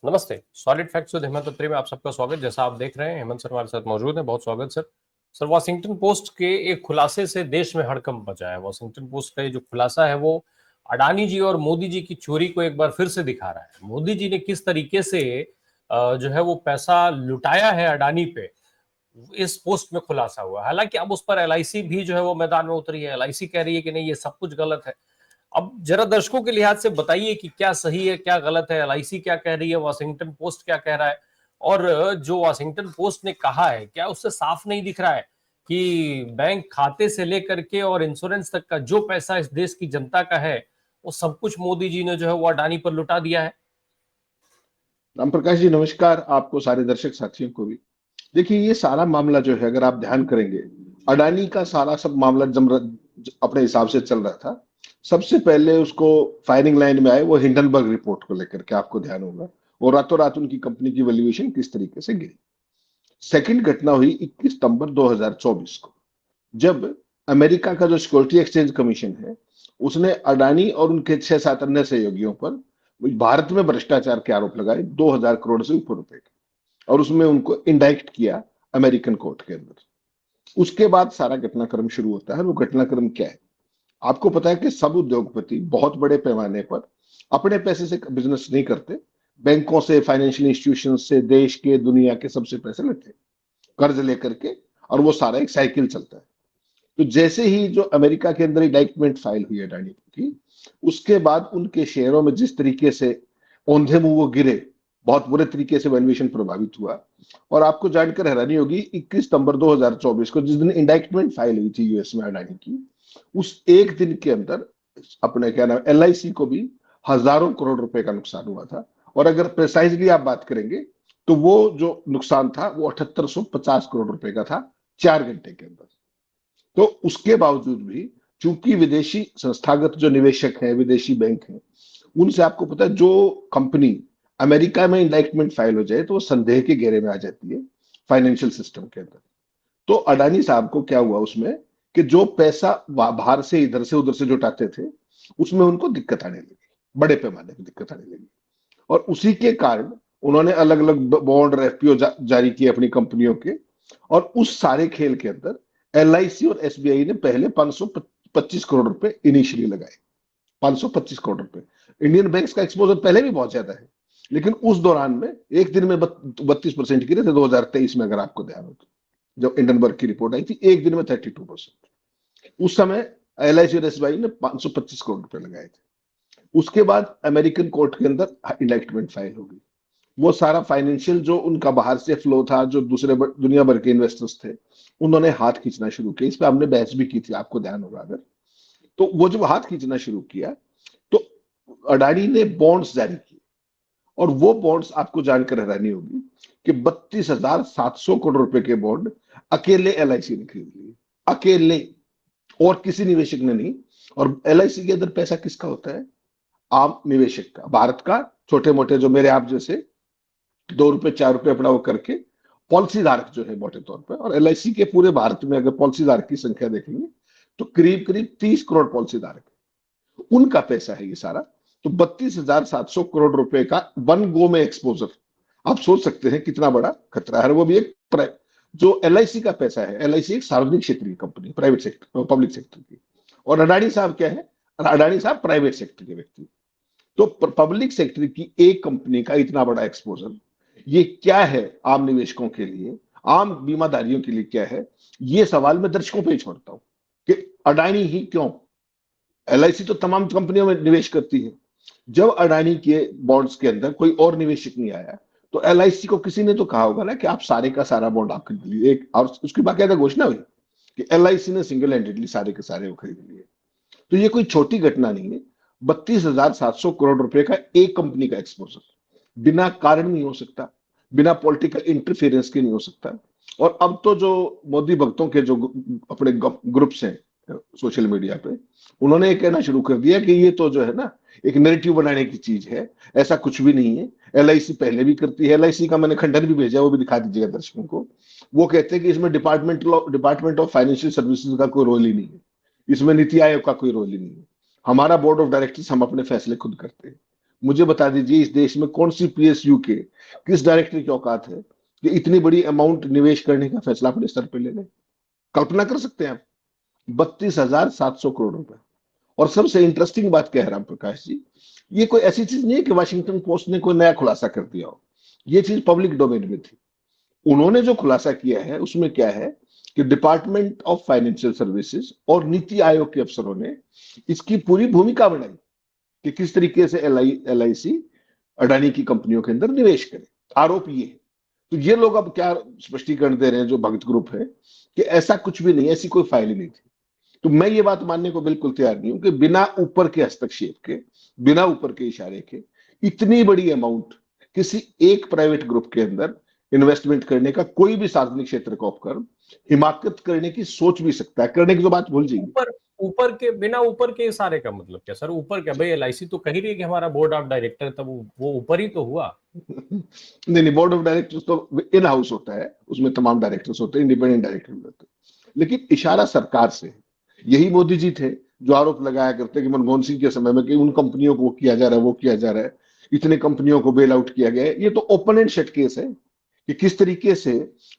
नमस्ते। Solid facts with Hemant अत्री में आप सबका स्वागत। जैसा आप देख रहे हैं, हेमंत सर हमारे साथ मौजूद हैं। बहुत स्वागत सर। सर, वॉशिंगटन पोस्ट के एक खुलासे से देश में हड़कंप मचा है। वॉशिंगटन पोस्ट का ये जो खुलासा है वो अडानी जी और मोदी जी की चोरी को एक बार फिर से दिखा रहा है। मोदी जी ने किस तरीके से जो है वो पैसा लुटाया है अडानी पे, इस पोस्ट में खुलासा हुआ। हालांकि अब उस पर एलआईसी भी जो है वो मैदान में उतरी है। एलआईसी कह रही है कि नहीं, ये सब कुछ गलत है। अब जरा दर्शकों के लिहाज से बताइए कि क्या सही है, क्या गलत है, एलआईसी क्या कह रही है, वॉशिंगटन पोस्ट क्या कह रहा है, और जो वॉशिंगटन पोस्ट ने कहा है क्या उससे साफ नहीं दिख रहा है कि बैंक खाते से लेकर के और इंश्योरेंस तक का जो पैसा इस देश की जनता का है वो सब कुछ मोदी जी ने जो है वो अडानी पर लुटा दिया है। राम प्रकाश जी नमस्कार, आपको सारे दर्शक साथियों को भी। देखिए, ये सारा मामला जो है, अगर आप ध्यान करेंगे, अडानी का सारा सब मामला अपने हिसाब से चल रहा था। सबसे पहले उसको फायरिंग लाइन में आए वो हिंडनबर्ग रिपोर्ट को लेकर के, आपको ध्यान होगा, और रातों रात उनकी कंपनी की वैल्यूएशन किस तरीके से गिरी। सेकंड घटना हुई 21 सितंबर 2024 को, जब अमेरिका का जो सिक्योरिटी एक्सचेंज कमीशन है, उसने अडानी और उनके 6-7 अन्य सहयोगियों पर भारत में भ्रष्टाचार के आरोप लगाए 2000 करोड़ से ऊपर रुपए के, और उसमें उनको इंडाइक्ट किया अमेरिकन कोर्ट के अंदर। उसके बाद सारा घटनाक्रम शुरू होता है। वो घटनाक्रम क्या है? आपको पता है कि सब उद्योगपति बहुत बड़े पैमाने पर अपने पैसे से बिजनेस नहीं करते, बैंकों से, फाइनेंशियल इंस्टीट्यूशन से, देश के, दुनिया के सबसे पैसे लेते हैं कर्ज लेकर के, और वो सारा एक साइकिल चलता है। तो जैसे ही जो अमेरिका के अंदर इंडाइटमेंट फाइल हुई अडानी की, उसके बाद उनके शेयरों में जिस तरीके से औंधे मुंह वो गिरे, बहुत बुरे तरीके से वैल्यूएशन प्रभावित हुआ। और आपको जानकर हैरानी होगी, 21 सितंबर 2024 को जिस दिन इंडाइटमेंट फाइल हुई थी यूएस में अडानी की, उस एक दिन के अंदर अपने क्या नाम एलआईसी को भी हजारों करोड़ रुपए का नुकसान हुआ था। और अगर प्रिसाइजली आप बात करेंगे तो वो जो नुकसान था वो 7850 करोड़ रुपए का था 4 घंटे के अंदर। तो उसके बावजूद भी, चूंकि विदेशी संस्थागत जो निवेशक हैं, विदेशी बैंक हैं, उनसे आपको पता है, जो कंपनी अमेरिका में इंडाइटमेंट फाइल हो जाए तो वो संदेह के घेरे में आ जाती है फाइनेंशियल सिस्टम के अंदर। तो अडानी साहब को क्या हुआ उसमें, कि जो पैसा बाहर से इधर से उधर से जुटाते थे, उसमें उनको दिक्कत आने लगी, बड़े पैमाने पर दिक्कत आने लगी। और उसी के कारण उन्होंने अलग अलग बॉन्ड और एफपीओ जारी किए अपनी कंपनियों के। और उस सारे खेल के अंदर एलआईसी और एसबीआई ने पहले 525 करोड़ रुपए इनिशियली लगाए। 525 करोड़ रुपए। इंडियन बैंक्स का एक्सपोजर पहले भी बहुत ज्यादा है, लेकिन उस दौरान में एक दिन में 32% गिरे थे 2023 में, अगर आपको ध्यान हो तो। जब इंडनबर्ग की रिपोर्ट आई थी, एक दिन में 32%। उस समय एलआईसी और एसबीआई ने 525 करोड़ रुपए लगाए थे। उसके बाद अमेरिकन कोर्ट के अंदर इंडाइटमेंट फाइल होगी। वो सारा फाइनेंशियल जो उनका बाहर से फ्लो था, जो दूसरे दुनिया भर के इन्वेस्टर्स थे, उन्होंने हाथ खींचना शुरू किया। इस पर हमने बहस भी की थी, आपको ध्यान होगा अगर। तो वो जब हाथ खींचना शुरू किया, तो अडानी ने बॉन्ड्स जारी किए। और वो बॉन्ड्स, आपको जानकर हैरानी होगी कि 32,700 करोड़ रुपए के बॉन्ड अकेले एलआईसी ने खरीद लिए, अकेले, और किसी निवेशक ने नहीं। और एलआईसी के अंदर पैसा किसका होता है? आम निवेशक का, भारत का, छोटे मोटे जो मेरे आप जैसे 2 रुपए 4 रुपए अपना वो करके पॉलिसी धारक जो है मोटे तौर पर। और एलआईसी के पूरे भारत में अगर पॉलिसी धारक की संख्या देखेंगे तो करीब करीब 30 करोड़ पॉलिसी धारक है, उनका पैसा है ये सारा। तो 32,700 करोड़ रुपए का वन गो में एक्सपोजर, आप सोच सकते हैं कितना बड़ा खतरा है। वो भी एक जो एलआईसी का पैसा है, एलआईसी एक सार्वजनिक क्षेत्र की company, private sector, public sector की। और अडानी साहब क्या है? अडानी साहब प्राइवेट सेक्टर के व्यक्ति। तो पब्लिक सेक्टर की एक कंपनी का इतना बड़ा एक्सपोजर, ये क्या है आम निवेशकों के लिए, आम बीमाधारियों के लिए क्या है? ये सवाल मैं दर्शकों पे ही छोड़ता हूं कि अडानी ही क्यों? एलआईसी तो तमाम कंपनियों में निवेश करती है। जब अडानी के बॉन्ड्स के अंदर कोई और निवेशक नहीं आया, तो एलआईसी को किसी ने तो कहा होगा ना कि आप सारे का सारा बॉन्ड आप खरीद लिए। एक और उसकी बाकायदा घोषणा हुई कि एलआईसी ने सिंगल हैंडेडली सारे के सारे वो खरीद लिए। तो ये कोई छोटी घटना नहीं है। 32,700 करोड़ रुपए का एक कंपनी का एक्सपोजर बिना कारण नहीं हो सकता, बिना पॉलिटिकल इंटरफेरेंस के नहीं हो सकता। और अब तो जो मोदी भक्तों के जो अपने ग्रुप्स हैं सोशल मीडिया पे, उन्होंने ये कहना शुरू कर दिया कि ये तो जो है ना, एक नैरेटिव बनाने की चीज है, ऐसा कुछ भी नहीं है। एलआईसी पहले भी करती है। एलआईसी का मैंने खंडन भी भेजा, वो भी दिखा दीजिएगा दर्शकों को। वो कहते हैं कि इसमें डिपार्टमेंट ऑफ फाइनेंशियल सर्विसेज का कोई रोल ही नहीं है, इसमें नीति आयोग का कोई रोल ही नहीं है, हमारा बोर्ड ऑफ डायरेक्टर्स हम अपने फैसले खुद करते हैं। मुझे बता दीजिए इस देश में कौन सी पीएसयू के किस डायरेक्टर की औकात है कि इतनी बड़ी अमाउंट निवेश करने का फैसला अपने स्तर पर ले ले। कल्पना कर सकते हैं आप, 32,700 करोड़ रुपए। और सबसे इंटरेस्टिंग बात क्या है राम प्रकाश जी, ये कोई ऐसी चीज नहीं है कि वाशिंगटन पोस्ट ने कोई नया खुलासा कर दिया हो, ये चीज पब्लिक डोमेन में थी। उन्होंने जो खुलासा किया है उसमें क्या है कि डिपार्टमेंट ऑफ फाइनेंशियल सर्विसेज और नीति आयोग के अफसरों ने इसकी पूरी भूमिका बनाई कि किस तरीके से एलआईसी अडानी की कंपनियों के अंदर निवेश करे। आरोप ये है। तो ये लोग अब क्या स्पष्टीकरण दे रहे हैं जो भगत ग्रुप है कि ऐसा कुछ भी नहीं, ऐसी कोई फाइल ही नहीं थी। तो मैं ये बात मानने को बिल्कुल तैयार नहीं हूं कि बिना ऊपर के हस्तक्षेप के, बिना ऊपर के इशारे के इतनी बड़ी अमाउंट किसी एक प्राइवेट ग्रुप के अंदर इन्वेस्टमेंट करने का कोई भी सार्वजनिक क्षेत्र का उपक्रम हिमाकत करने की सोच भी सकता है। करने की तो बात भूल जाइए। ऊपर ऊपर के बिना ऊपर के इशारे का मतलब क्या सर? ऊपर क्या भाई, एलआईसी तो कह रही है कि हमारा बोर्ड ऑफ डायरेक्टर, तब वो ऊपर ही तो हुआ। नहीं नहीं, बोर्ड ऑफ डायरेक्टर्स तो इन हाउस होता है, उसमें तमाम डायरेक्टर्स होते हैं, इंडिपेंडेंट डायरेक्टर होते हैं, लेकिन इशारा सरकार से है। यही मोदी जी थे जो आरोप लगाया करते कि मनमोहन सिंह के समय में कि उन कंपनियों को किया जा रहा है, वो किया जा रहा है, इतने कंपनियों को बेल आउट किया गया है। ये तो ओपन एंड शट केस है कि किस तरीके से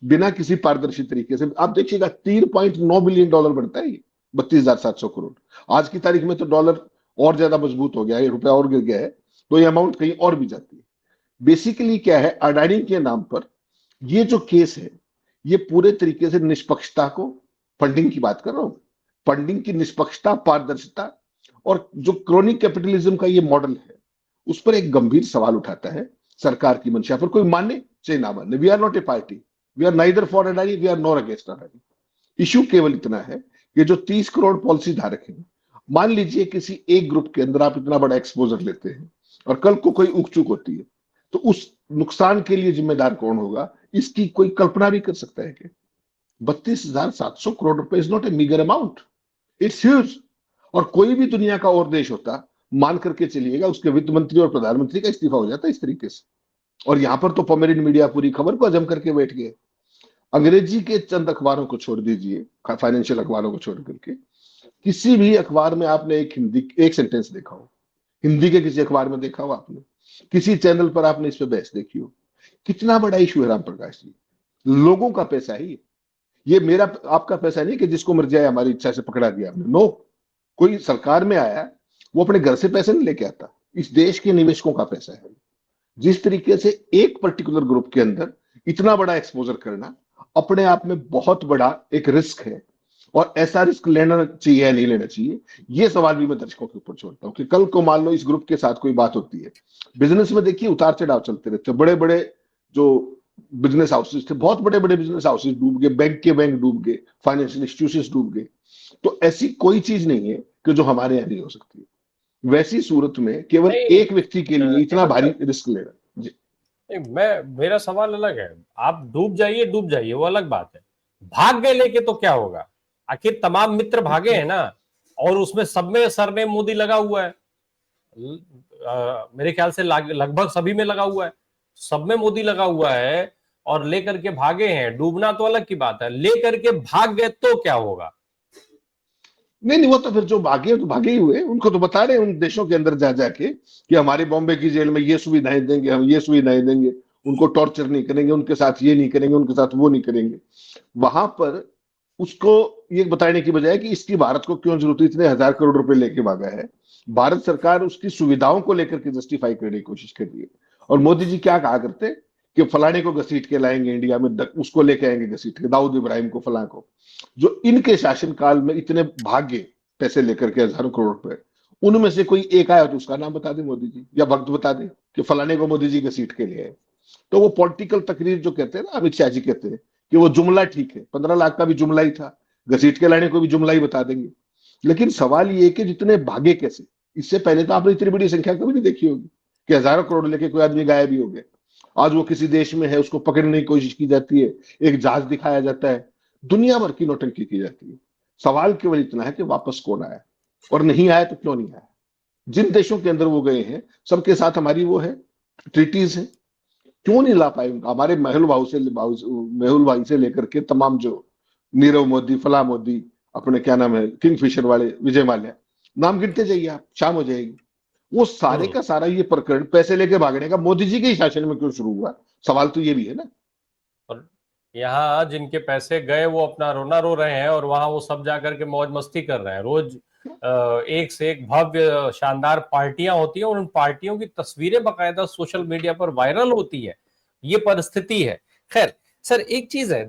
बिना किसी पारदर्शी तरीके से, आप देखिएगा 3.9 बिलियन डॉलर बनता है ये, 32,700 करोड़। आज की तारीख में तो डॉलर और ज्यादा मजबूत हो गया है, रुपया और गिर गया है, तो ये अमाउंट कहीं और भी जाती है। बेसिकली क्या है, अडानी के नाम पर ये जो केस है, ये पूरे तरीके से निष्पक्षता को, फंडिंग की बात कर रहा हूं, फंडिंग की निष्पक्षता, पारदर्शिता और जो क्रोनिक कैपिटलिज्म का ये मॉडल है, उस पर एक गंभीर सवाल उठाता है सरकार की मंशा पर। कोई माने चाहे ना माने, we are not a party, we are neither for Adani, we are nor against Adani. Issue केवल इतना है कि जो 30 करोड़ पॉलिसी धारक हैं, मान लीजिए किसी एक ग्रुप के अंदर आप इतना बड़ा एक्सपोजर लेते हैं और कल को कोई उक चूक होती है, तो उस नुकसान के लिए जिम्मेदार कौन होगा, इसकी कोई कल्पना भी कर सकता है कि 32,700 करोड़ रुपए is not a meagre amount, it's huge. और कोई भी दुनिया का और देश होता, मान करके चलिएगा, उसके वित्त मंत्री और प्रधानमंत्री का इस्तीफा हो जाता इस तरीके से। और यहां पर तो पमेरिन मीडिया पूरी खबर को हजम करके बैठ गए। अंग्रेजी के चंद अखबारों को छोड़ दीजिए, फाइनेंशियल अखबारों को छोड़ करके किसी भी अखबार में आपने एक सेंटेंस देखा हो, हिंदी के किसी अखबार में देखा हो आपने, किसी चैनल पर आपने इस पे बहस देखी हो? कितना बड़ा इशू है राम प्रकाश जी, लोगों का पैसा है ये मेरा आपका पैसा नहीं कि जिसको मर्जी आया हमारी इच्छा से पकड़ा दिया आपने। नो, कोई सरकार में आया वो अपने घर से पैसे नहीं लेके आता, इस देश के निवेशकों का पैसा है। जिस तरीके से एक पर्टिकुलर ग्रुप के अंदर इतना बड़ा एक्सपोजर करना अपने आप में बहुत बड़ा एक रिस्क है, और ऐसा रिस्क लेना चाहिए या नहीं लेना चाहिए, ये सवाल भी मैं दर्शकों के ऊपर छोड़ता हूं कि कल को मान लो इस ग्रुप के साथ कोई बात होती है। बिजनेस में देखिए उतार चढ़ाव चलते रहते हैं, बड़े बड़े जो बिजनेस हाउसेज थे, बहुत बड़े बड़े बिजनेस हाउसेज डूब गए, बैंक के बैंक डूब गए, फाइनेंशियल इंस्टीट्यूशन डूब गए। तो ऐसी कोई चीज नहीं है कि जो हमारे यहाँ नहीं हो सकती है। वैसी सूरत में केवल नहीं, एक व्यक्ति के लिए इतना हेमंत भारी सर, रिस्क लेना जी। नहीं, मेरा सवाल अलग है। आप डूब जाइए वो अलग बात है, भाग गए लेके तो क्या होगा? आखिर तमाम मित्र भागे हैं ना, और उसमें सब में सरनेम मोदी लगा हुआ है। मेरे ख्याल से लगभग सभी में लगा हुआ है, सब में मोदी लगा हुआ है, और लेकर के भागे हैं। डूबना तो अलग की बात है, लेकर के भाग गए तो क्या होगा? नहीं नहीं, वो तो फिर जो भागे तो भागे ही हुए, उनको तो बता रहे हैं उन देशों के अंदर जा जाके कि हमारे बॉम्बे की जेल में ये सुविधाएं देंगे, हम ये सुविधाएं देंगे, उनको टॉर्चर नहीं करेंगे, उनके साथ ये नहीं करेंगे, उनके साथ वो नहीं करेंगे। वहां पर उसको ये बताने की बजाय कि इसकी भारत को क्यों जरूरत है, इतने हजार करोड़ रुपए लेके भागा है, भारत सरकार उसकी सुविधाओं को लेकर के जस्टिफाई करने की कोशिश कर रही है। और मोदी जी क्या कहा करते कि फलाने को घसीट के लाएंगे इंडिया में, उसको लेके आएंगे घसीट के, दाऊद इब्राहिम को, फलां को। जो इनके शासनकाल में इतने भाग्य पैसे लेकर के हजारों करोड़ रुपए, उनमें से कोई एक आया तो उसका नाम बता दे मोदी जी, या वक्त बता दे कि फलाने को मोदी जी घसीट के लिए आए। तो वो पॉलिटिकल तकरीर जो कहते हैं ना, अमित शाह जी कहते हैं कि वो जुमला ठीक है, 15 लाख का भी जुमला ही था, घसीट के लाने को भी जुमला ही बता देंगे। लेकिन सवाल ये है कि जितने भागे कैसे, इससे पहले तो आपने इतनी बड़ी संख्या कभी नहीं देखी होगी कि हजारों करोड़ लेके कोई आदमी गायब ही हो गया। आज वो किसी देश में है, उसको पकड़ने की कोशिश की जाती है, एक जहाज दिखाया जाता है, दुनिया भर की नौटंकी की जाती है। सवाल केवल इतना है कि वापस कौन आया, और नहीं आया तो क्यों नहीं आया। जिन देशों के अंदर वो गए हैं सबके साथ हमारी वो है, ट्रीटीज है, क्यों नहीं ला पाए उनका? हमारे मेहुल भाई से लेकर के तमाम जो नीरव मोदी, फला मोदी, अपने क्या नाम है, किंग फिशर वाले, विजय माल्या, नाम गिनते जाइए आप, शाम हो जाएगी। वो सारे हम्म। का सारा ये प्रकरण पैसे लेके भागने का मोदी जी के ही शासन में क्यों शुरू हुआ? सवाल तो ये भी है ना। और यहाँ जिनके पैसे गए वो अपना रोना रो रहे हैं, और वहां वो सब जाकर के मौज मस्ती कर रहे हैं। रोज एक से एक भव्य शानदार पार्टियां होती हैं, और उन पार्टियों की तस्वीरें बाकायदा सोशल मीडिया पर वायरल होती है। ये परिस्थिति है। खैर सर, एक चीज है,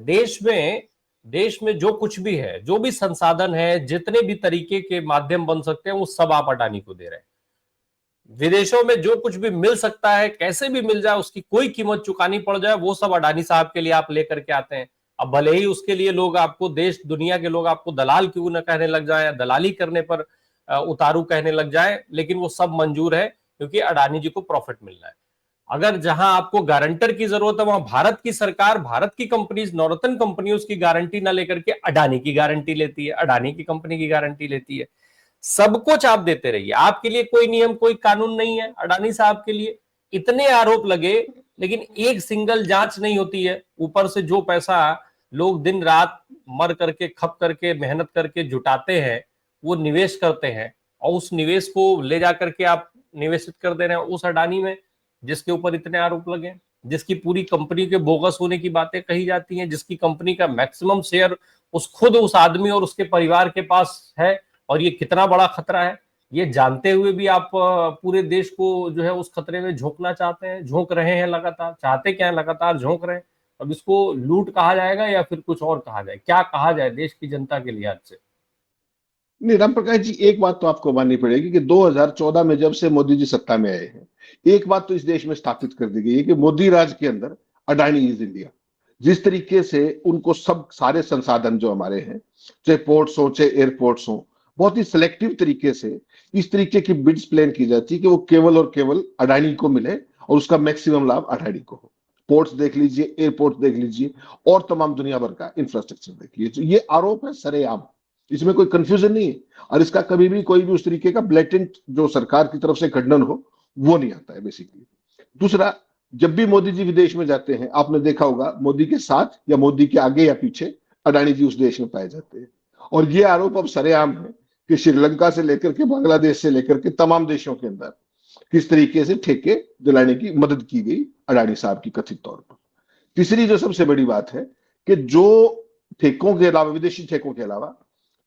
देश में जो कुछ भी है, जो भी संसाधन है, जितने भी तरीके के माध्यम बन सकते हैं, वो सब आप अडानी को दे रहे हैं। विदेशों में जो कुछ भी मिल सकता है, कैसे भी मिल जाए, उसकी कोई कीमत चुकानी पड़ जाए, वो सब अडानी साहब के लिए आप लेकर के आते हैं। अब भले ही उसके लिए लोग आपको, देश दुनिया के लोग आपको दलाल क्यों न कहने लग जाए, दलाली करने पर उतारू कहने लग जाए, लेकिन वो सब मंजूर है, क्योंकि अडानी जी को प्रॉफिट मिल रहा है। अगर जहां आपको गारंटर की जरूरत है, वहां भारत की सरकार, भारत की कंपनीज, नवरत्न कंपनी उसकी गारंटी ना लेकर के अडानी की गारंटी लेती है, अडानी की कंपनी की गारंटी लेती है। सब कुछ आप देते रहिए, आपके लिए कोई नियम, कोई कानून नहीं है। अडानी साहब के लिए इतने आरोप लगे, लेकिन एक सिंगल जांच नहीं होती है। ऊपर से जो पैसा लोग दिन रात मर करके, खप करके, मेहनत करके जुटाते हैं, वो निवेश करते हैं, और उस निवेश को ले जाकर के आप निवेशित कर दे रहे हैं उस अडानी में, जिसके ऊपर इतने आरोप लगे, जिसकी पूरी कंपनी के बोगस होने की बातें कही जाती हैं, जिसकी कंपनी का मैक्सिमम शेयर उस आदमी और उसके परिवार के पास है। और ये कितना बड़ा खतरा है, ये जानते हुए भी आप पूरे देश को जो है उस खतरे में झोंकना चाहते हैं, झोंक रहे हैं, लगातार चाहते क्या है, लगातार झोंक रहे हैं। अब इसको लूट कहा जाएगा या फिर कुछ और कहा जाए, क्या कहा जाए देश की जनता के लिहाज से? नहीं, राम प्रकाश जी, एक बात तो आपको माननी पड़ेगी कि 2014 में जब से मोदी जी सत्ता में आए हैं, एक बात तो इस देश में स्थापित कर दी गई है कि मोदी राज के अंदर अडानी इज इंडिया। जिस तरीके से उनको सब सारे संसाधन जो हमारे हैं, चाहे पोर्ट्स हो चाहे एयरपोर्ट्स हो, बहुत ही सिलेक्टिव तरीके से इस तरीके की बिड्स प्लान की जाती है कि वो केवल और केवल अडानी को मिले और उसका मैक्सिमम लाभ अडानी को हो। पोर्ट्स देख लीजिए, एयरपोर्ट देख लीजिए, और तमाम दुनिया भर का इंफ्रास्ट्रक्चर देख लीजिए, तो ये आरोप है सरेआम, इसमें कोई कंफ्यूजन नहीं है। और इसका कभी भी कोई भी उस तरीके का ब्लेटेंट जो सरकार की तरफ से खंडन हो, वो नहीं आता है बेसिकली। दूसरा, जब भी मोदी जी विदेश में जाते हैं, आपने देखा होगा मोदी के साथ या मोदी के आगे या पीछे अडानी जी उस देश में पाए जाते हैं। और ये आरोप अब सरेआम है कि श्रीलंका से लेकर के बांग्लादेश से लेकर के तमाम देशों के अंदर किस तरीके से ठेके दिलाने की मदद की गई अडानी साहब की कथित तौर पर। तीसरी जो सबसे बड़ी बात है कि जो ठेकों के अलावा, विदेशी ठेकों के अलावा,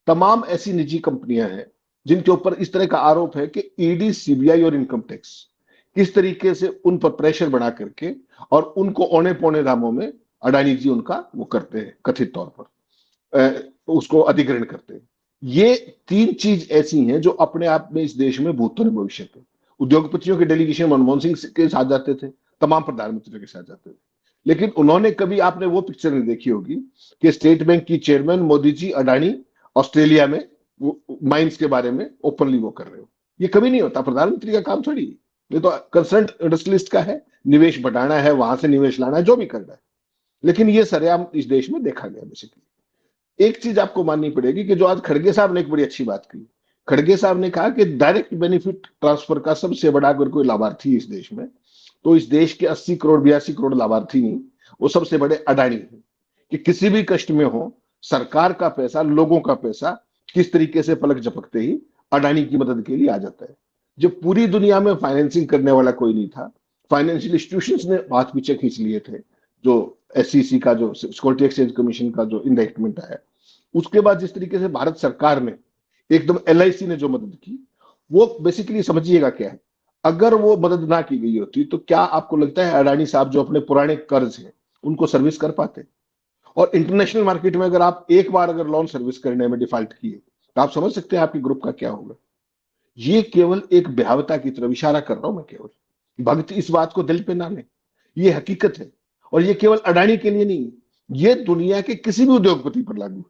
तमाम ऐसी निजी कंपनियां हैं जिनके ऊपर इस तरह का आरोप है कि ईडी, सीबीआई और इनकम टैक्स किस तरीके से उन पर प्रेशर बना करके और उनको औने पौने दामों में अडानी जी उनका वो करते हैं, कथित तौर पर उसको अधिग्रहण करते हैं। ये तीन चीज ऐसी हैं जो अपने आप में इस देश में भूतपूर्व भविष्य थे। उद्योगपतियों के डेलीगेशन मनमोहन सिंह के साथ जाते थे, तमाम प्रधानमंत्रियों के साथ जाते थे, लेकिन उन्होंने कभी, आपने वो पिक्चर नहीं देखी होगी कि स्टेट बैंक की चेयरमैन मोदी जी अडानी ऑस्ट्रेलिया में माइंस के बारे में ओपनली वो कर रहे हो। ये कभी नहीं होता, प्रधानमंत्री का काम थोड़ी, ये तो कंसर्न इंडस्ट्रियलिस्ट का है, निवेश बढ़ाना है, वहां से निवेश लाना है, जो भी करना है। लेकिन ये सरेआम इस देश में देखा गया बेसिकली। एक चीज आपको माननी पड़ेगी कि जो आज खड़गे साहब ने एक बड़ी अच्छी बात की, खड़गे साहब ने कहा कि डायरेक्ट बेनिफिट ट्रांसफर का सबसे बड़ा अगर कोई लाभार्थी इस देश में, तो इस देश के 80 करोड़ 82 करोड़ लाभार्थी नहीं, वो सबसे बड़े अडानी है। कि किसी भी कष्ट में हो, सरकार का पैसा, लोगों का पैसा किस तरीके से पलक झपकते ही अडानी की मदद के लिए आ जाता है। जब पूरी दुनिया में फाइनेंसिंग करने वाला कोई नहीं था, फाइनेंशियल इंस्टीट्यूशंस ने हाथ पीछे खींच लिए थे। जो एससीसी का, जो सिक्योरिटी एक्सचेंज कमीशन का जो इंडाइटमेंट आया, उसके बाद जिस तरीके से भारत सरकार ने एकदम, एलआईसी ने जो मदद की, वो बेसिकली समझिएगा क्या है। अगर वो मदद ना की गई होती तो क्या आपको लगता है अडानी साहब जो अपने पुराने कर्ज हैं उनको सर्विस कर पाते? और इंटरनेशनल मार्केट में अगर आप एक बार अगर लोन सर्विस करने में डिफॉल्ट किए, तो आप समझ सकते हैं आपके ग्रुप का क्या होगा। ये केवल एक भयावता की तरफ इशारा कर रहा हूं मैं, केवल भक्त इस बात को दिल पे ना ले, ये हकीकत है। और ये केवल अडानी के लिए नहीं, ये दुनिया के किसी भी उद्योगपति पर लागू है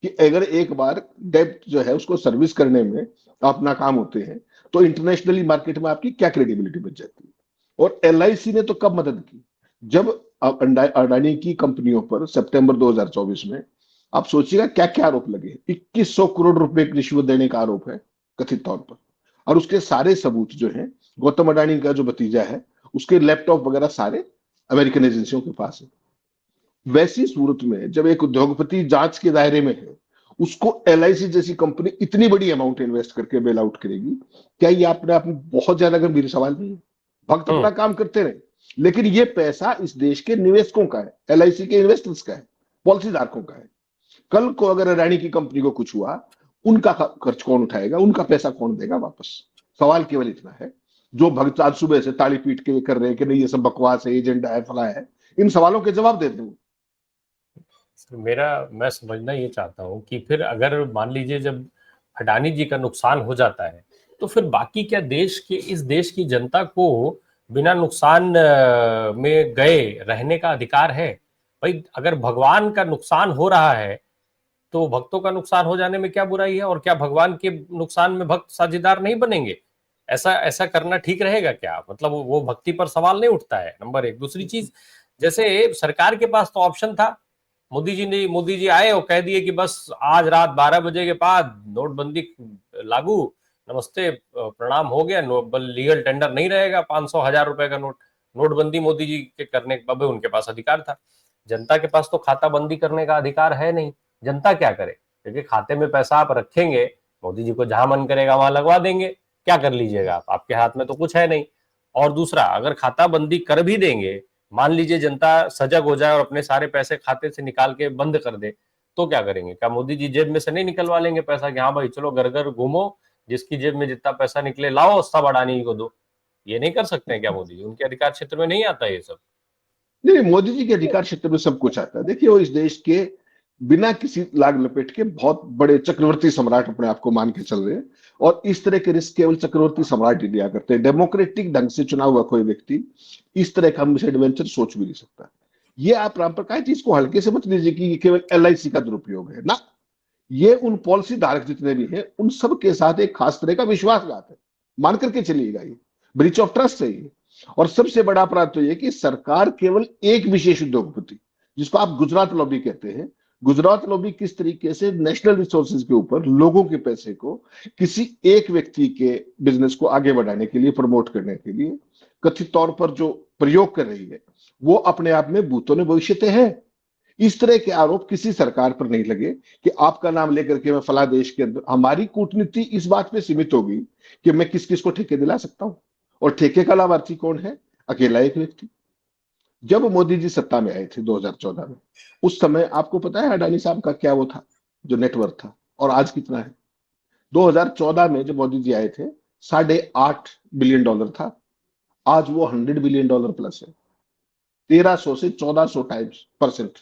कि अगर एक बार डेब्ट जो है उसको सर्विस करने में आप नाकाम होते हैं, तो इंटरनेशनली मार्केट में आपकी क्या क्रेडिबिलिटी बच जाती है। और एलआईसी ने तो कब मदद की, जब अडानी की कंपनियों पर सितंबर 2024 में, आप सोचिएगा क्या क्या आरोप लगे। 2100 करोड़ रुपए की रिश्वत देने का आरोप है कथित तौर पर, और उसके सारे सबूत जो है, गौतम अडानी का जो भतीजा है उसके लैपटॉप वगैरह सारे अमेरिकन एजेंसियों के पास है। वैसी सूरत में जब एक उद्योगपति जांच के दायरे में है, उसको एलआईसी जैसी कंपनी इतनी बड़ी अमाउंट इन्वेस्ट करके बेल आउट करेगी? क्या ये अपने आप में बहुत ज्यादा गंभीर सवाल नहीं है? भक्त अपना काम करते रहे, लेकिन ये पैसा इस देश के निवेशकों का है, एलआईसी के इन्वेस्टर्स का है, पॉलिसी धारकों का है। कल को अगर अडानी की कंपनी को कुछ हुआ, उनका खर्च कौन उठाएगा, उनका पैसा कौन देगा वापस? सवाल केवल इतना है। जो भक्त आज सुबह से ताली पीट के कर रहे हैं कि नहीं ये सब बकवास है, एजेंडा है, फला है, इन सवालों के जवाब दे दूं। मेरा मैं समझना ये चाहता हूँ कि फिर अगर मान लीजिए जब अडानी जी का नुकसान हो जाता है, तो फिर बाकी क्या इस देश की जनता को बिना नुकसान में गए रहने का अधिकार है? भाई अगर भगवान का नुकसान हो रहा है तो भक्तों का नुकसान हो जाने में क्या बुराई है? और क्या भगवान के नुकसान में भक्त साझेदार नहीं बनेंगे? ऐसा ऐसा करना ठीक रहेगा क्या? मतलब वो भक्ति पर सवाल नहीं उठता है, नंबर एक। दूसरी चीज, जैसे सरकार के पास तो ऑप्शन था, मोदी जी आए और कह दिए कि बस आज रात 12 बजे के बाद नोटबंदी लागू, नमस्ते प्रणाम हो गया, लीगल टेंडर नहीं रहेगा, 500 1000 रुपए का नोटबंदी मोदी जी के करने के बाद उनके पास अधिकार था। जनता के पास तो खाता बंदी करने का अधिकार है नहीं। जनता क्या करे? क्योंकि खाते में पैसा आप रखेंगे, मोदी जी को जहां मन करेगा वहां लगवा देंगे, क्या कर लीजिएगा आप? आपके हाथ में तो कुछ है नहीं। और दूसरा, अगर खाता बंदी कर भी देंगे, मान लीजिए जनता सजग हो जाए और अपने सारे पैसे खाते से निकाल के बंद कर दे, तो क्या करेंगे? क्या मोदी जी जेब में से नहीं निकलवा लेंगे पैसा कि हाँ भाई चलो घर घर घूमो, जिसकी जेब में जितना पैसा निकले लाओ, सब अडानी को दो? ये नहीं कर सकते हैं क्या मोदी जी? उनके अधिकार क्षेत्र में नहीं आता ये सब? नहीं, मोदी जी के अधिकार क्षेत्र में सब कुछ आता है। देखिए, वो इस देश के बिना किसी लाग लपेट के बहुत बड़े चक्रवर्ती सम्राट अपने आप को मान के चल रहे हैं, और इस तरह के रिस्क केवल चक्रवर्ती सम्राट ही लिया करते हैं। डेमोक्रेटिक ढंग से चुना हुआ कोई व्यक्ति इस तरह का मिस एडवेंचर सोच भी नहीं सकता। ये आप राम प्रकाश जी इसको हल्के से मत लीजिए कि ये केवल एलआईसी का दुरुपयोग है ना। ये उन पॉलिसी धारक जितने भी हैं उन सब के साथ एक खास तरह का विश्वासघात है, मान करके चलिएगा। ये ब्रीच ऑफ ट्रस्ट है ये। और सबसे बड़ा अपराध तो ये कि सरकार केवल एक विशेष उद्योगपति, जिसको आप गुजरात लॉबी कहते हैं, गुजरात लॉबी किस तरीके से नेशनल रिसोर्सेज के ऊपर लोगों के पैसे को किसी एक व्यक्ति के बिजनेस को आगे बढ़ाने के लिए, प्रमोट करने के लिए कथित तौर पर जो प्रयोग कर रही है, वो अपने आप में भूतों ने भविष्य है। इस तरह के आरोप किसी सरकार पर नहीं लगे कि आपका नाम लेकर के मैं फला देश के अंदर, हमारी कूटनीति इस बात पे सीमित होगी कि मैं किस किस को ठेके दिला सकता हूं। और ठेके का लाभार्थी कौन है? अकेला एक व्यक्ति। जब मोदी जी सत्ता में आए थे 2014 में, उस समय आपको पता है अडानी साहब का क्या वो था, जो नेटवर्क था, और आज कितना है? 2014 में जब मोदी जी आए थे, $8.5 बिलियन था। आज वो $100 बिलियन प्लस है। 1300 से 1400 टाइम्स परसेंट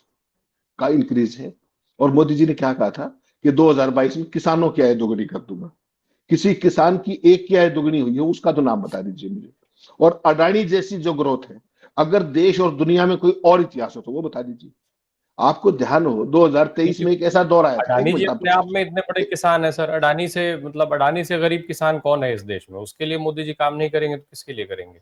का इंक्रीज है। और मोदी जी ने क्या कहा था कि 2022 में किसानों की आय दोगुनी कर दूंगा। किसी किसान की एक की आय दोगुनी हुई है उसका तो नाम बता दीजिए मुझे। और अडानी जैसी जो ग्रोथ है, अगर देश और दुनिया में कोई और इतिहास हो तो वो बता दीजिए। आपको ध्यान हो 2023 में एक ऐसा दौर आया था, एक अडानी जी मिनट आप अपने आप में इतने बड़े किसान है सर। अडानी से मतलब अडानी से गरीब किसान कौन है इस देश में? उसके लिए मोदी जी काम नहीं करेंगे तो किसके लिए करेंगे?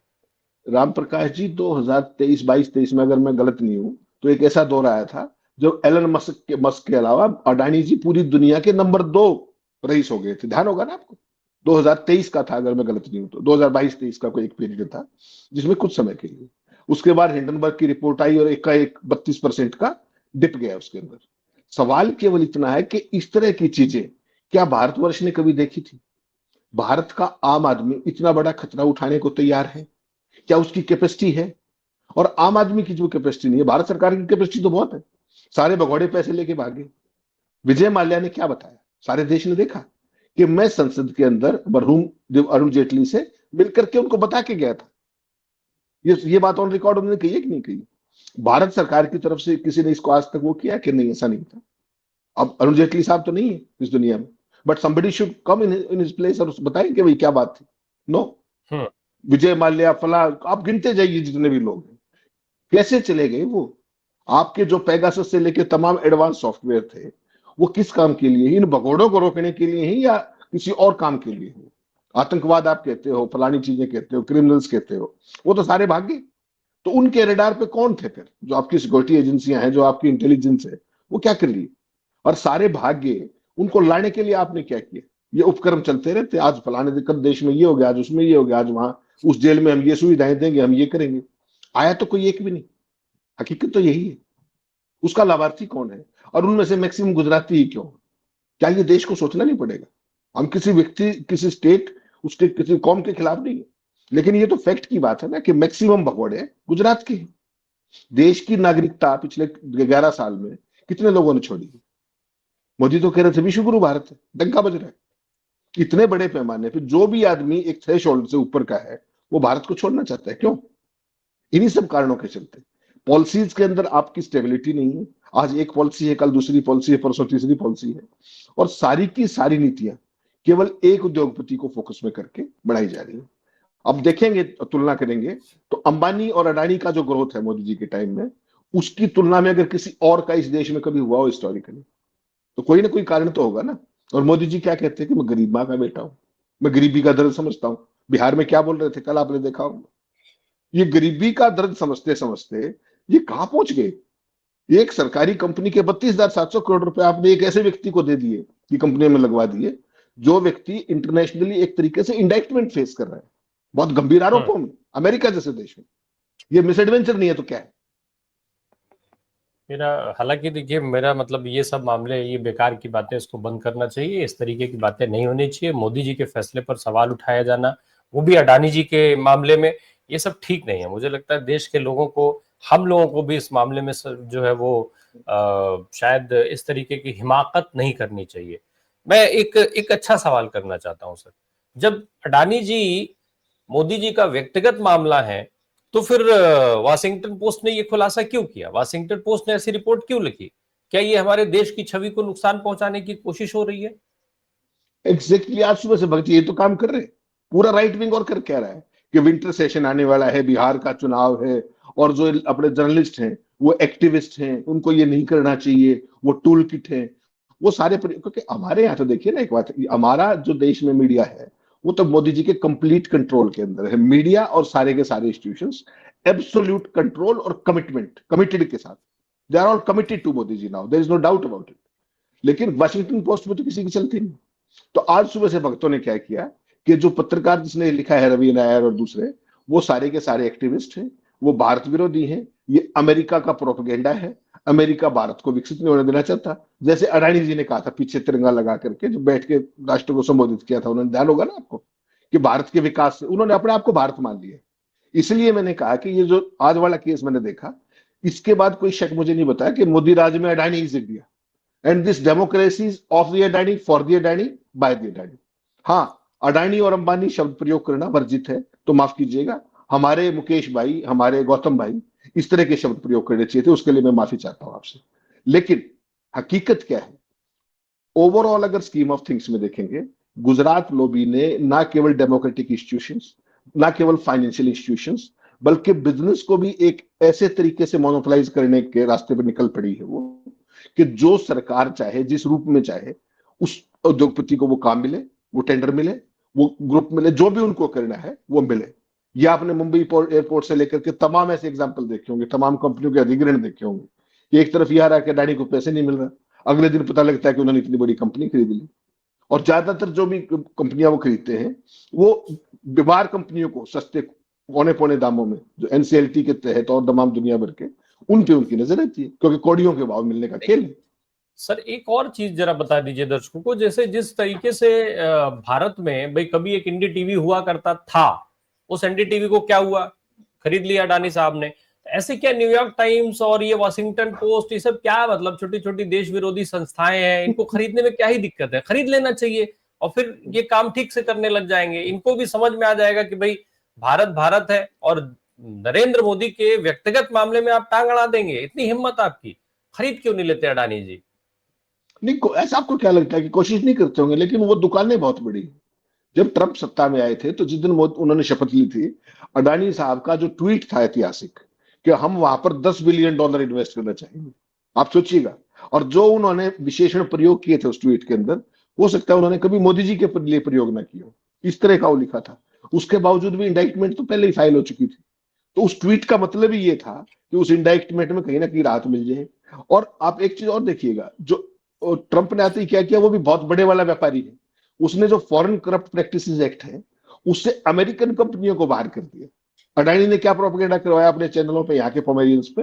राम प्रकाश जी, 2023 22 23 में अगर मैं गलत नहीं हूं तो एक ऐसा दौर आया था जब एलन मस्क के अलावा अडानी जी पूरी दुनिया के नंबर 2 रईस हो गए थे। ध्यान होगा ना आपको? 2023 का था अगर मैं गलत नहीं हूं तो, 2022-23 का कोई एक पीरियड था जिसमें कुछ समय के लिए। उसके बाद हिंडनबर्ग की रिपोर्ट आई और एक का एक 32% का डिप गया उसके अंदर। सवाल केवल इतना है कि इस तरह की चीजें क्या भारतवर्ष ने कभी देखी थी? भारत का आम आदमी इतना बड़ा खतरा उठाने को तैयार है? क्या उसकी कैपेसिटी है? और आम आदमी की जो कैपेसिटी नहीं है, भारत सरकार की कैपेसिटी तो बहुत है। सारे भगोड़े पैसे लेके भागे। विजय माल्या ने क्या बताया? सारे देश ने देखा कि मैं संसद के अंदर मरहूम जब अरुण जेटली से मिलकर के उनको बता के गया था। ये बात ऑन रिकॉर्ड उन्होंने कही है कि नहीं कही? भारत सरकार की तरफ से किसी ने इसको आज तक वो किया कि नहीं? ऐसा नहीं था। अब अरुण जेटली साहब तो नहीं है इस दुनिया में, but somebody should come in his place और बताएं कि भाई क्या बात थी। नो। विजय माल्या, फला, आप गिनते जाइए जितने भी लोग हैं, कैसे चले गए वो? आपके जो पेगासस से लेके तमाम एडवांस सॉफ्टवेयर थे, वो किस काम के लिए? इन भगोड़ों को रोकने के लिए ही या किसी और काम के लिए? हो आतंकवाद आप कहते हो, फलानी चीजें कहते हो, क्रिमिनल्स कहते हो, वो तो सारे भाग गए। तो उनके रडार पे कौन थे फिर? जो आपकी सिक्योरिटी एजेंसियां हैं, जो आपकी इंटेलिजेंस है, वो क्या कर रही? और सारे भाग गए, उनको लाने के लिए आपने क्या किया? ये उपक्रम चलते रहते, आज फलाने दिक्कत देश में ये हो गया, आज उसमें ये हो गया, आज वहां उस जेल में हम ये सुविधाएं देंगे, हम ये करेंगे। आया तो कोई एक भी नहीं। हकीकत तो यही है। उसका लाभार्थी कौन है? और उनमें से मैक्सिमम गुजराती ही क्यों? क्या ये देश को सोचना नहीं पड़ेगा? हम किसी व्यक्ति, किसी स्टेट, उसके किसी कौम के खिलाफ नहीं है, लेकिन ये तो फैक्ट की बात है ना कि मैक्सिमम भगौड़े गुजरात के हैं। देश की नागरिकता पिछले 11 साल में कितने लोगों ने छोड़ी? मोदी तो कह रहे थे विश्व गुरु भारत है, डंका बज रहा है। इतने बड़े पैमाने पे जो भी आदमी एक थ्रेशोल्ड से ऊपर का है, वो भारत को छोड़ना चाहता है। क्यों? इन्हीं सब कारणों के चलते। पॉलिसीज के अंदर आपकी स्टेबिलिटी नहीं है। आज एक पॉलिसी है, कल दूसरी पॉलिसी है, परसों तीसरी पॉलिसी है, और सारी की सारी नीतियां केवल एक उद्योगपति को फोकस में करके बढ़ाई जा रही है। अब देखेंगे, तुलना करेंगे, तो अंबानी और अडानी का जो ग्रोथ है मोदी जी के टाइम में, उसकी तुलना में अगर किसी और का इस देश में कभी हुआ हो हिस्टोरिकली, तो कोई ना कोई कारण तो होगा ना। और मोदी जी क्या कहते हैं कि मैं गरीब माँ का बेटा हूं, मैं गरीबी का दर्द समझता हूं। बिहार में क्या बोल रहे थे कल, आपने देखा होगा। ये गरीबी का दर्द समझते समझते ये कहां पहुंच गए? एक सरकारी कंपनी के 32,700 करोड़ रुपए आपने एक ऐसे व्यक्ति को दे दिए कि कंपनी में लगवा दिए, जो व्यक्ति इंटरनेशनली एक तरीके से इंडाइक्टमेंट फेस कर रहा है, बहुत गंभीर आरोपों में, अमेरिका जैसे देश में। ये मिस एडवेंचर नहीं है तो क्या है? मेरा हालांकि देखिए, मेरा मतलब ये सब मामले, ये बेकार की बातें, इसको बंद करना चाहिए। इस तरीके की बातें नहीं होनी चाहिए। मोदी जी के फैसले पर सवाल उठाया जाना, वो भी अडानी जी के मामले में, ये सब ठीक नहीं है। मुझे लगता है देश के लोगों को, हम लोगों को भी इस मामले में जो है वो शायद इस तरीके की हिमाकत नहीं करनी चाहिए। मैं एक एक अच्छा सवाल करना चाहता हूं सर। जब अडानी जी मोदी जी का व्यक्तिगत मामला है, तो फिर वाशिंगटन पोस्ट ने यह खुलासा क्यों किया? वाशिंगटन पोस्ट ने ऐसी रिपोर्ट क्यों लिखी? क्या ये हमारे देश की छवि को नुकसान पहुंचाने की कोशिश हो रही है? एग्जैक्टली, आज सुबह से भक्ति ये तो काम कर रहे हैं। पूरा राइट विंग और कर कह रहा है कि विंटर सेशन आने वाला है, बिहार का चुनाव है, और जो अपने जर्नलिस्ट हैं, वो एक्टिविस्ट हैं, उनको ये नहीं करना चाहिए, वो टूल किट है, वो सारे क्योंकि हमारे यहाँ तो देखिए ना, एक बात, हमारा जो देश में मीडिया है, वो तो मोदी जी के कंप्लीट कंट्रोल के अंदर है। मीडिया और सारे के सारे इंस्टीट्यूशंस एब्सोल्यूट कंट्रोल और कमिटमेंट, कमिटेड के साथ, they are all committed to Modi ji now, there is no doubt about it. लेकिन वाशिंगटन पोस्ट में तो किसी की चलती नहीं। तो आज सुबह से भक्तों ने क्या किया कि जो पत्रकार जिसने लिखा है, रवि नायर और दूसरे, वो सारे के सारे एक्टिविस्ट हैं, वो भारत विरोधी हैं, ये अमेरिका का प्रोपेगेंडा है, अमेरिका भारत को विकसित नहीं होने देना चाहता। जैसे अडानी जी ने कहा था पीछे तिरंगा लगा करके, जो बैठ के राष्ट्र को संबोधित किया था, उन्होंने, ध्यान होगा ना आपको, कि भारत के विकास से उन्होंने अपने आप को भारत मान लिया। इसलिए मैंने कहा कि ये जो आज वाला केस मैंने देखा, इसके बाद कोई शक मुझे नहीं बताया कि मोदी राज में Adani is India, and this democracy of the Adani, for the Adani, by the Adani. हाँ, अडानी और अंबानी शब्द प्रयोग करना वर्जित है, तो माफ कीजिएगा, हमारे मुकेश भाई, हमारे गौतम भाई इस तरह के शब्द प्रयोग करने चाहिए थे, उसके लिए मैं माफी चाहता हूं आपसे। लेकिन हकीकत क्या है, ओवरऑल अगर स्कीम ऑफ थिंग्स में देखेंगे, गुजरात लॉबी ने ना केवल डेमोक्रेटिक इंस्टीट्यूशंस, ना केवल फाइनेंशियल इंस्टीट्यूशंस, बल्कि बिजनेस को भी एक ऐसे तरीके से मोनोपोलाइज करने के रास्ते पर निकल पड़ी है वो, कि जो सरकार चाहे, जिस रूप में चाहे, उस उद्योगपति को वो काम मिले, वो टेंडर मिले, वो ग्रुप मिले, जो भी उनको करना है वो मिले। ये आपने मुंबई एयरपोर्ट से लेकर के तमाम ऐसे एग्जाम्पल देखे होंगे, तमाम कंपनियों के अधिग्रहण देखे होंगे कि एक तरफ यह रहा कि अडानी को पैसे नहीं मिल रहा, अगले दिन पता लगता है कि उन्होंने इतनी बड़ी कंपनी खरीद ली। और ज्यादातर जो भी कंपनियां वो खरीदते हैं, वो बीमार कंपनियों को सस्ते पौने पौने दामों में, जो एनसीएलटी के तहत और तमाम दुनिया भर के, उन पे उनकी नजर रहती है, क्योंकि कौड़ियों के भाव मिलने का खेल है। सर एक और चीज जरा बता दीजिए दर्शकों को, जैसे जिस तरीके से भारत में भाई कभी एक इंडी टीवी हुआ करता था, उस एनडी टीवी को क्या हुआ, खरीद लिया अडानी साहब ने। ऐसे क्या न्यूयॉर्क टाइम्स और ये वॉशिंगटन पोस्ट, ये सब क्या मतलब छोटी छोटी देश विरोधी संस्थाएं हैं, इनको खरीदने में क्या ही दिक्कत है? खरीद लेना चाहिए और फिर ये काम ठीक से करने लग जाएंगे। इनको भी समझ में आ जाएगा कि भाई भारत भारत है, और नरेंद्र मोदी के व्यक्तिगत मामले में आप टांग अड़ा देंगे। इतनी हिम्मत आपकी, खरीद क्यों नहीं लेते अडानी जी? नहीं, ऐसा आपको क्या लगता है कि कोशिश नहीं करते होंगे? लेकिन वो दुकानें बहुत बड़ी हैं। जब ट्रंप सत्ता में आए थे, तो जिस दिन उन्होंने शपथ ली थी, अडानी साहब का जो ट्वीट था ऐतिहासिक, कि हम वहां पर $10 बिलियन इन्वेस्ट करना चाहेंगे, आप सोचिएगा। और जो उन्होंने विशेषण प्रयोग किए थे उस ट्वीट के अंदर, हो सकता है उन्होंने कभी मोदी जी के लिए प्रयोग ना किया हो, इस तरह का वो लिखा था। उसके बावजूद भी इंडाइटमेंट तो पहले ही फाइल हो चुकी थी। तो उस ट्वीट का मतलब ही ये था कि उस इंडाइटमेंट में कहीं ना कहीं राहत मिल जाए। और आप एक चीज और देखिएगा, जो ट्रंप ने आते ही क्या किया, वो भी बहुत बड़े वाला व्यापारी है, उसने जो फॉरेन करप्ट प्रैक्टिसेस एक्ट है, उससे अमेरिकन कंपनियों को बाहर कर दिया। अडानी ने क्या प्रोपेगेंडा करवाया अपने चैनलों पे, यहाँ के पोमेरियंस पे,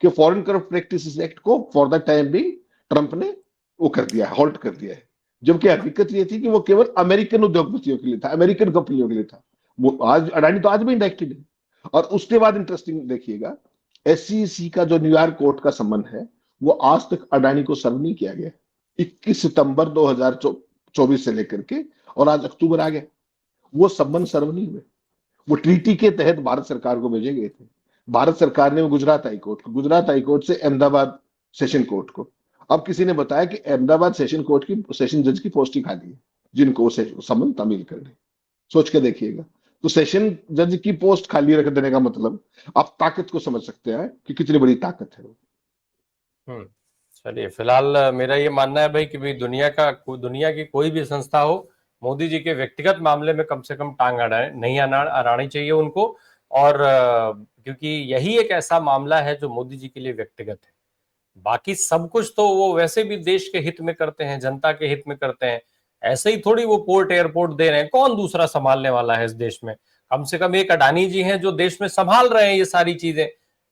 कि फॉरेन करप्ट प्रैक्टिसेस एक्ट को फॉर द टाइम भी ट्रंप ने वो कर दिया है, हॉल्ट कर दिया है। जबकि हकीकत ये थी कि वो केवल अमेरिकन उद्योगपतियों के लिए था, अमेरिकन कंपनियों के लिए था। वो आज अडानी तो आज भी इंडाइरेक्टेड है। और उसके बाद इंटरेस्टिंग देखिएगा, एससीसी का जो न्यूयॉर्क कोर्ट का सम्मन है, वो आज तक अडानी को सर्व नहीं किया गया। 21 सितंबर 2024 से लेकर के, और आज अक्टूबर आ गया, वो सम्मन सर्व नहीं हुए। वो ट्रीटी के तहत भारत सरकार को भेजे गए थे। भारत सरकार ने वो गुजरात हाईकोर्ट को, गुजरात हाईकोर्ट से अहमदाबाद सेशन कोर्ट को। अब किसी ने बताया कि अहमदाबाद सेशन कोर्ट की सेशन जज की पोस्ट ही खाली है, जिनको वो सम्मन तामील कर रहे। सोच के देखिएगा। तो सेशन जज की पोस्ट खाली रख देने का मतलब, आप ताकत को समझ सकते हैं कि कितनी बड़ी ताकत है वो। चलिए, फिलहाल मेरा ये मानना है भाई कि भाई दुनिया की कोई भी संस्था हो, मोदी जी के व्यक्तिगत मामले में कम से कम टांग नहीं अड़ानी चाहिए उनको। और क्योंकि यही एक ऐसा मामला है जो मोदी जी के लिए व्यक्तिगत है। बाकी सब कुछ तो वो वैसे भी देश के हित में करते हैं, जनता के हित में करते हैं। ऐसे ही थोड़ी वो पोर्ट एयरपोर्ट दे रहे हैं, कौन दूसरा संभालने वाला है इस देश में? कम से कम एक अडानी जी हैं जो देश में संभाल रहे हैं ये सारी चीजें।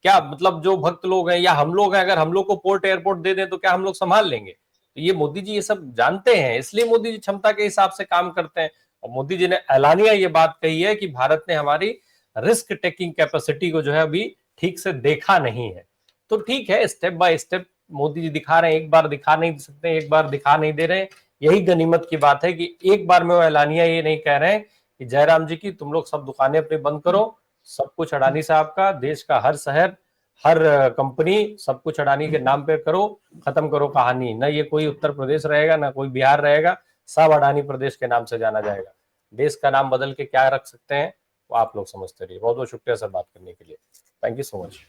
क्या मतलब जो भक्त लोग हैं या हम लोग हैं, अगर हम लोग को पोर्ट एयरपोर्ट दे दें तो क्या हम लोग संभाल लेंगे? तो ये मोदी जी ये सब जानते हैं, इसलिए मोदी जी क्षमता के हिसाब से काम करते हैं। और मोदी जी ने एलानिया ये बात कही है कि भारत ने हमारी रिस्क टेकिंग कैपेसिटी को जो है अभी ठीक से देखा नहीं है। तो ठीक है, step by step Modi ji दिखा रहे हैं। एक बार दिखा नहीं सकते, एक बार दिखा नहीं दे रहे। यही गनीमत की बात है कि एक बार में वो एलानिया ये नहीं कह रहे हैं कि जयराम जी की तुम लोग सब दुकानें अपनी बंद करो, सब कुछ अडानी साहब का, देश का हर शहर, हर कंपनी, सब कुछ अडानी के नाम पे करो, खत्म करो कहानी। ना ये कोई उत्तर प्रदेश रहेगा, ना कोई बिहार रहेगा, सब अडानी प्रदेश के नाम से जाना जाएगा। देश का नाम बदल के क्या रख सकते हैं वो आप लोग समझते रहिए। बहुत बहुत शुक्रिया सर बात करने के लिए। Thank you so much.